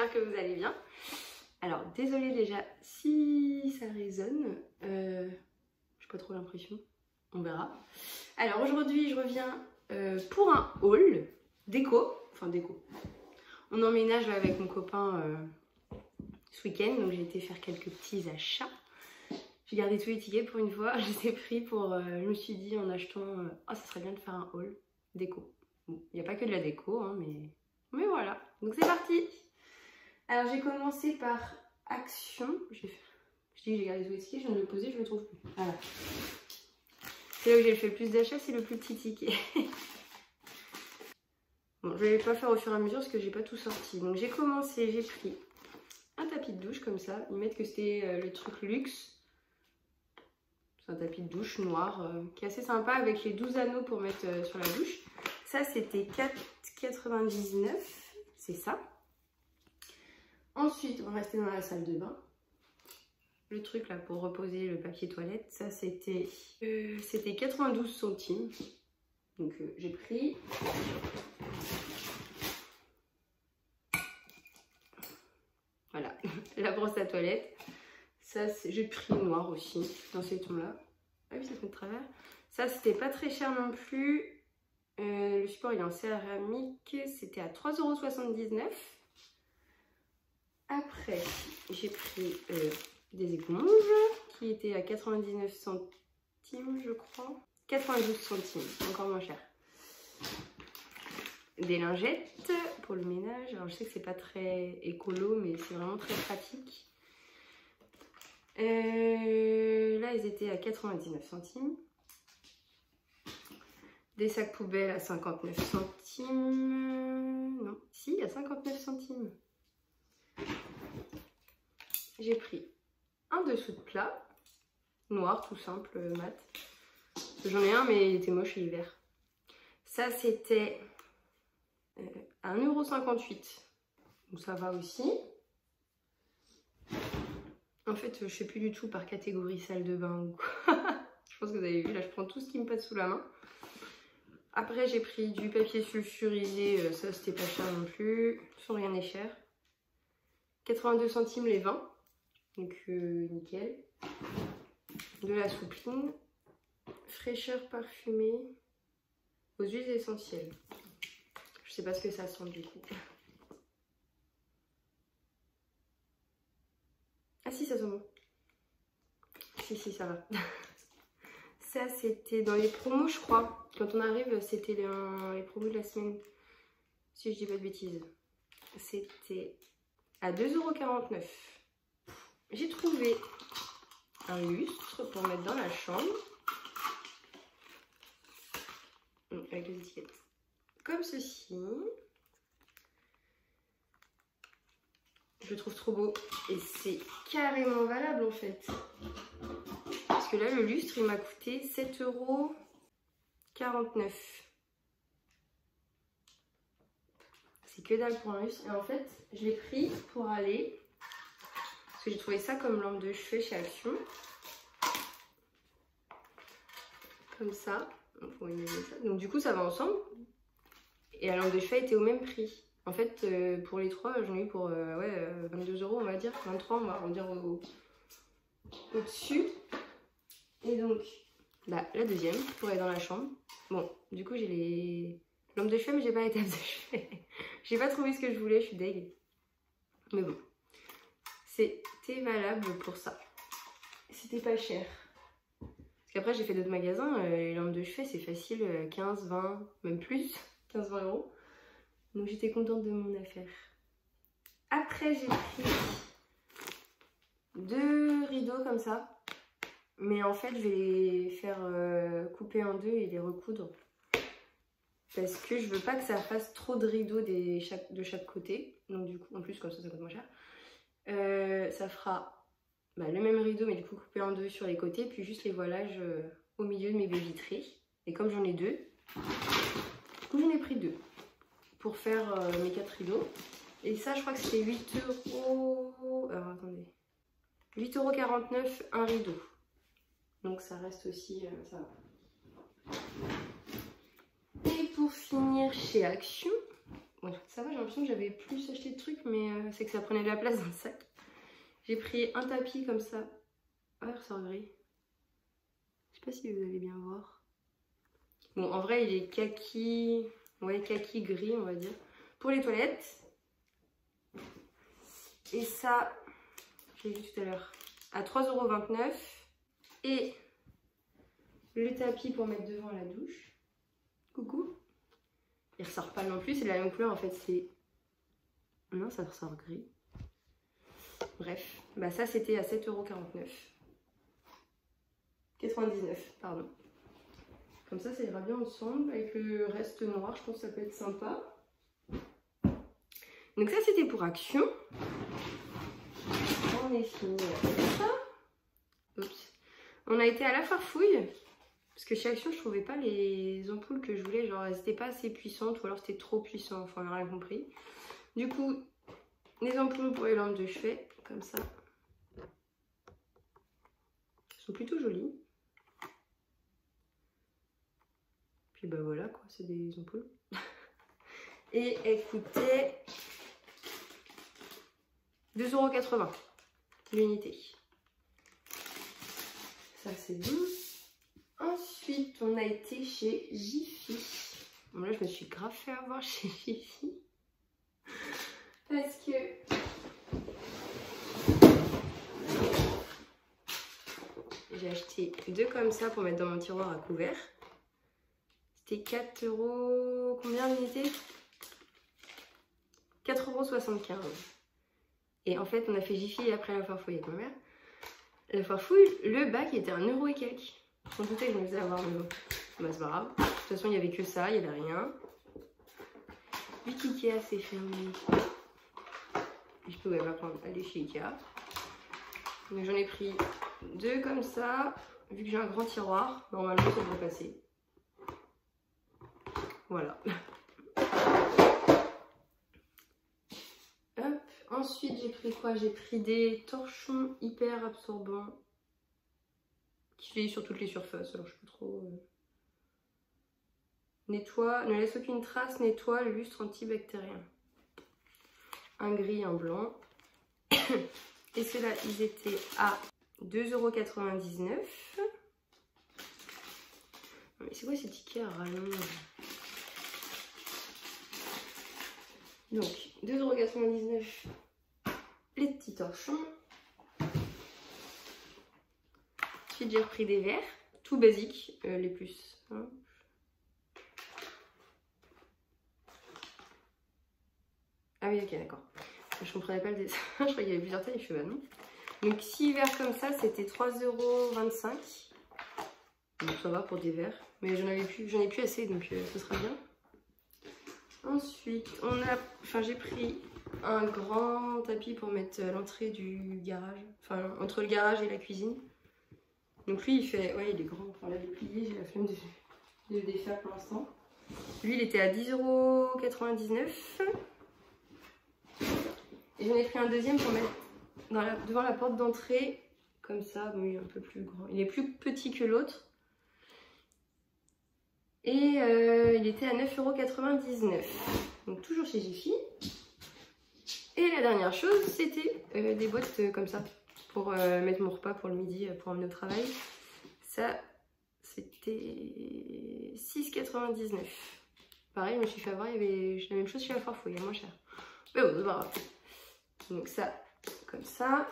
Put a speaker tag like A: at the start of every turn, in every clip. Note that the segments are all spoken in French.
A: j'espère que vous allez bien. Alors, désolée déjà si ça résonne, j'ai pas trop l'impression, on verra. Alors aujourd'hui, je reviens pour un haul déco, enfin déco. On emménage avec mon copain ce week-end, donc j'ai été faire quelques petits achats. J'ai gardé tous les tickets pour une fois, je les ai pris pour, je me suis dit en achetant, oh, ça serait bien de faire un haul déco. Bon, il n'y a pas que de la déco, hein, mais voilà, donc c'est parti. Alors j'ai commencé par Action, je dis que j'ai gardé tous les tickets, je viens de le poser, je le trouve plus. Voilà. C'est là où j'ai fait le plus d'achats, c'est le plus petit ticket. Bon, je vais pas faire au fur et à mesure parce que j'ai pas tout sorti. Donc j'ai commencé, j'ai pris un tapis de douche comme ça. Ils mettent que c'était le truc luxe. C'est un tapis de douche noir qui est assez sympa avec les 12 anneaux pour mettre sur la douche. Ça c'était 4,99. C'est ça. Ensuite, on va rester dans la salle de bain. Le truc là pour reposer le papier toilette, ça c'était 92 centimes. Donc j'ai pris. Voilà, la brosse à toilette. Ça j'ai pris noir aussi dans ces tons là. Ah oui, ça se met de travers. Ça c'était pas très cher non plus. Le support il est en céramique. C'était à 3,79 €. Après, j'ai pris des éponges qui étaient à 99 centimes, je crois. 92 centimes, encore moins cher. Des lingettes pour le ménage. Alors, je sais que c'est pas très écolo, mais c'est vraiment très pratique. Là, ils étaient à 99 centimes. Des sacs poubelles à 59 centimes. Non, si, à 59 centimes. J'ai pris un dessous de plat, noir tout simple, mat. J'en ai un mais il était moche l'hiver. Ça c'était à 1,58 €. Donc ça va aussi. En fait je sais plus du tout par catégorie salle de bain ou quoi. Je pense que vous avez vu, là je prends tout ce qui me passe sous la main. Après j'ai pris du papier sulfurisé, ça c'était pas cher non plus. Sans rien n'est cher. 82 centimes les 20. Donc nickel. De la soupline. Fraîcheur parfumée aux huiles essentielles. Je sais pas ce que ça sent du coup. Ah si, ça sent bon. Si ça va. Ça c'était dans les promos je crois. Quand on arrive c'était les promos de la semaine. Si je dis pas de bêtises. C'était à 2,49 €. J'ai trouvé un lustre pour mettre dans la chambre. Avec les étiquettes. Comme ceci. Je le trouve trop beau. Et c'est carrément valable en fait. Parce que là, le lustre, il m'a coûté 7,49 €. C'est que dalle pour un lustre. Et en fait, je l'ai pris pour aller... Parce que j'ai trouvé ça comme lampe de chevet chez Action. Comme ça. Donc du coup ça va ensemble. Et la lampe de chevet était au même prix. En fait pour les trois j'en ai eu pour 22 € on va dire. 23 on va dire au-dessus. Et donc bah, la deuxième pour aller dans la chambre. Bon du coup j'ai les lampes de chevet mais j'ai pas les tables de chevet. J'ai pas trouvé ce que je voulais, je suis deg. Mais bon. C'était valable pour ça. C'était pas cher. Parce qu'après j'ai fait d'autres magasins, les lampes de chevet c'est facile, 15, 20, même plus, 15-20 €. Donc j'étais contente de mon affaire. Après j'ai pris 2 rideaux comme ça. Mais en fait je vais les faire couper en deux et les recoudre. Parce que je veux pas que ça fasse trop de rideaux de chaque côté. Donc du coup, en plus comme ça coûte moins cher. Ça fera le même rideau mais du coup coupé en deux sur les côtés. Puis juste les voilages au milieu de mes baies vitrées. Et comme j'en ai deux, du coup j'en ai pris 2. Pour faire mes 4 rideaux. Et ça je crois que c'était 8 €. Alors attendez. 8,49 € un rideau. Donc ça reste aussi, ça va. Et pour finir chez Action, Ouais, ça va, j'ai l'impression que j'avais plus acheté de trucs, mais c'est que ça prenait de la place dans le sac. J'ai pris un tapis comme ça. Ah, il ressort gris. Je sais pas si vous allez bien voir. Bon, en vrai, il est kaki... Ouais, kaki gris, on va dire. Pour les toilettes. Et ça, je l'ai vu tout à l'heure, à 3,29 €. Et le tapis pour mettre devant la douche. Coucou. Il ressort pas non plus, c'est de la même couleur en fait, c'est... Non, ça ressort gris. Bref, bah ça c'était à 7,49 €. 99, pardon. Comme ça ira bien ensemble. Avec le reste noir, je pense que ça peut être sympa. Donc ça c'était pour Action. On est fini avec ça. Oups. On a été à la Farfouille. Parce que chez Action, je trouvais pas les ampoules que je voulais. Genre, elles étaient pas assez puissantes ou alors c'était trop puissant. Enfin, on n'a rien compris. Du coup, les ampoules pour les lampes de chevet, comme ça. Elles sont plutôt jolies. Puis bah voilà quoi, c'est des ampoules. Et elles coûtaient 2,80 € l'unité. Ça c'est bon. Ensuite, on a été chez Jiffy. Bon là, je me suis grave fait avoir chez Jiffy. Parce que... j'ai acheté 2 comme ça pour mettre dans mon tiroir à couvert. C'était 4 €... Combien l'unité? 4,75 €. Et en fait, on a fait Jiffy après la Farfouille avec ma mère. La Farfouille, le bac était 1 € et quelques. Je me doutais que je me faisais avoir, mais bon, bah, c'est pas grave. De toute façon, il n'y avait que ça, il n'y avait rien. Vu qu'Ikea s'est fermé, je pouvais pas aller chez Ikea. Donc j'en ai pris 2 comme ça. Vu que j'ai un grand tiroir, normalement ça devrait passer. Voilà. Hop. Ensuite, j'ai pris quoi? J'ai pris des torchons hyper absorbants. Qui fait sur toutes les surfaces, alors je sais pas trop. Nettoie, ne laisse aucune trace, nettoie le lustre antibactérien. Un gris, un blanc. Et ceux-là, ils étaient à 2,99 €. Mais c'est quoi ces tickets à rallonge? Donc, 2,99 € les petits torchons. Ensuite, j'ai repris des verres, tout basiques, les plus. Hein. Ah oui, ok, d'accord. Je comprenais pas le dessin, je croyais qu'il y avait plusieurs tailles, je fais bah non. Donc 6 verres comme ça, c'était 3,25 €. Donc ça va pour des verres, mais j'en ai plus assez, donc ce sera bien. Ensuite, j'ai pris un grand tapis pour mettre l'entrée du garage, enfin entre le garage et la cuisine. Donc lui, il fait, ouais, il est grand. Enfin là, il est plié, j'ai la flemme de le défaire pour l'instant. Lui, il était à 10,99 €. Et j'en ai pris un deuxième pour mettre devant la porte d'entrée, comme ça. Bon, il est un peu plus grand. Il est plus petit que l'autre. Et il était à 9,99 €. Donc toujours chez Jiffy. Et la dernière chose, c'était des boîtes comme ça. Pour mettre mon repas pour le midi, pour emmener au travail. Ça, c'était 6,99 €. Pareil, je me suis fait avoir, il y avait la même chose chez la Farfouille, il y a moins cher. Mais bon, c'est pas grave. Donc ça, comme ça.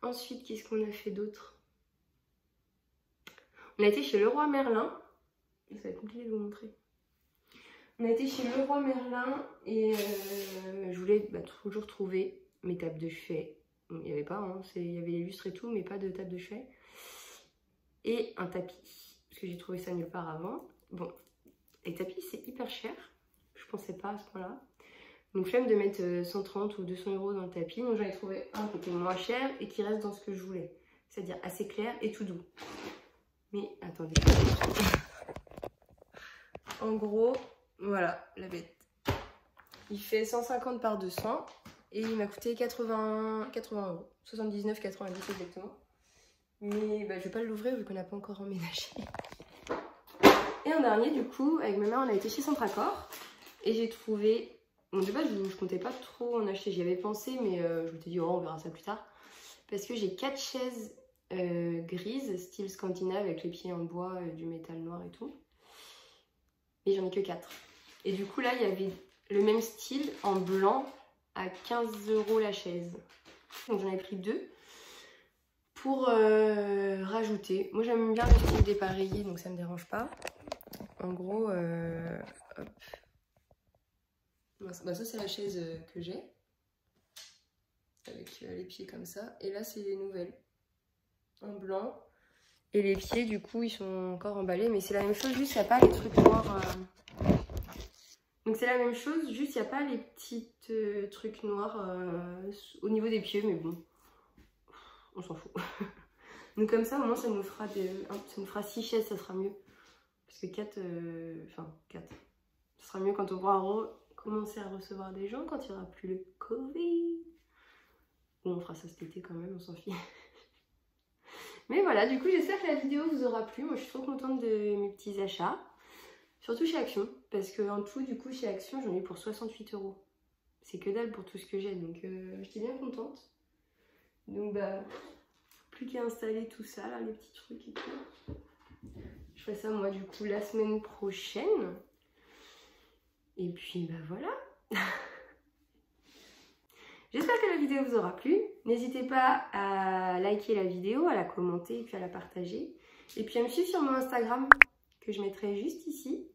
A: Ensuite, qu'est-ce qu'on a fait d'autre? On a été chez Leroy Merlin. Ça va être compliqué de vous montrer. On a été chez Leroy Merlin et je voulais toujours trouver mes tables de chevet. Il n'y avait pas, hein, il y avait les lustres et tout, mais pas de table de chevet. Et un tapis, parce que j'ai trouvé ça nulle part avant. Bon, les tapis, c'est hyper cher. Je pensais pas à ce point-là. Donc, flemme de mettre 130 ou 200 € dans le tapis. Donc, j'en ai trouvé un qui était moins cher et qui reste dans ce que je voulais. C'est-à-dire assez clair et tout doux. Mais, attendez. En gros, voilà, la bête. Il fait 150 par 200 et il m'a coûté 80 €. 79,90 exactement. Mais bah, je vais pas l'ouvrir vu qu'on n'a pas encore emménagé. Et un dernier, du coup, avec ma mère, on a été chez Centracor. Et j'ai trouvé... Bon, de base, je comptais pas trop en acheter. J'y avais pensé, mais je me suis dit, oh, on verra ça plus tard. Parce que j'ai 4 chaises grises, style scandinave, avec les pieds en bois, du métal noir et tout. Et j'en ai que 4. Et du coup, là, il y avait le même style en blanc à 15 € la chaise. Donc j'en ai pris 2 pour rajouter. Moi, j'aime bien le style dépareillé, donc ça me dérange pas. En gros, hop. Bah, ça, c'est la chaise que j'ai. Avec les pieds comme ça. Et là, c'est les nouvelles. En blanc. Et les pieds, du coup, ils sont encore emballés. Mais c'est la même chose, juste il n'y a pas les trucs noirs. Donc c'est la même chose, juste il n'y a pas les petits trucs noirs au niveau des pieds. Mais bon, on s'en fout. Donc comme ça, au moins, ça nous fera 6 chaises, ça sera mieux. Parce que 4, enfin 4. Ça sera mieux quand on pourra commencer à recevoir des gens, quand il n'y aura plus le Covid. Bon, on fera ça cet été quand même, on s'en fiche. Mais voilà, du coup, j'espère que la vidéo vous aura plu. Moi, je suis trop contente de mes petits achats. Surtout chez Action. Parce qu'en tout, du coup, chez Action, j'en ai eu pour 68 €. C'est que dalle pour tout ce que j'ai. Donc, j'étais bien contente. Donc, bah, plus qu'à installer tout ça, là, les petits trucs et tout. Je ferai ça, moi, du coup, la semaine prochaine. Et puis, bah, voilà. J'espère que la vidéo vous aura plu. N'hésitez pas à liker la vidéo, à la commenter et puis à la partager. Et puis à me suivre sur mon Instagram, que je mettrai juste ici.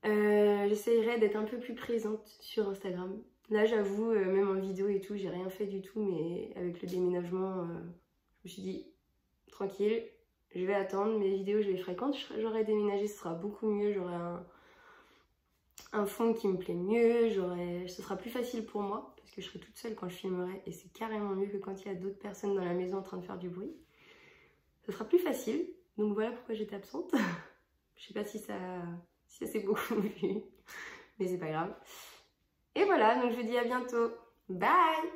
A: J'essayerai d'être un peu plus présente sur Instagram. Là, j'avoue, même en vidéo et tout, j'ai rien fait du tout. Mais avec le déménagement, je me suis dit, tranquille, je vais attendre. Mes vidéos, je les ferai quand j'aurai déménagé, ce sera beaucoup mieux. J'aurai un fond qui me plaît mieux, ce sera plus facile pour moi parce que je serai toute seule quand je filmerai et c'est carrément mieux que quand il y a d'autres personnes dans la maison en train de faire du bruit. Ce sera plus facile, donc voilà pourquoi j'étais absente. Je sais pas si ça s'est beaucoup vu, mais c'est pas grave. Et voilà, donc je vous dis à bientôt. Bye!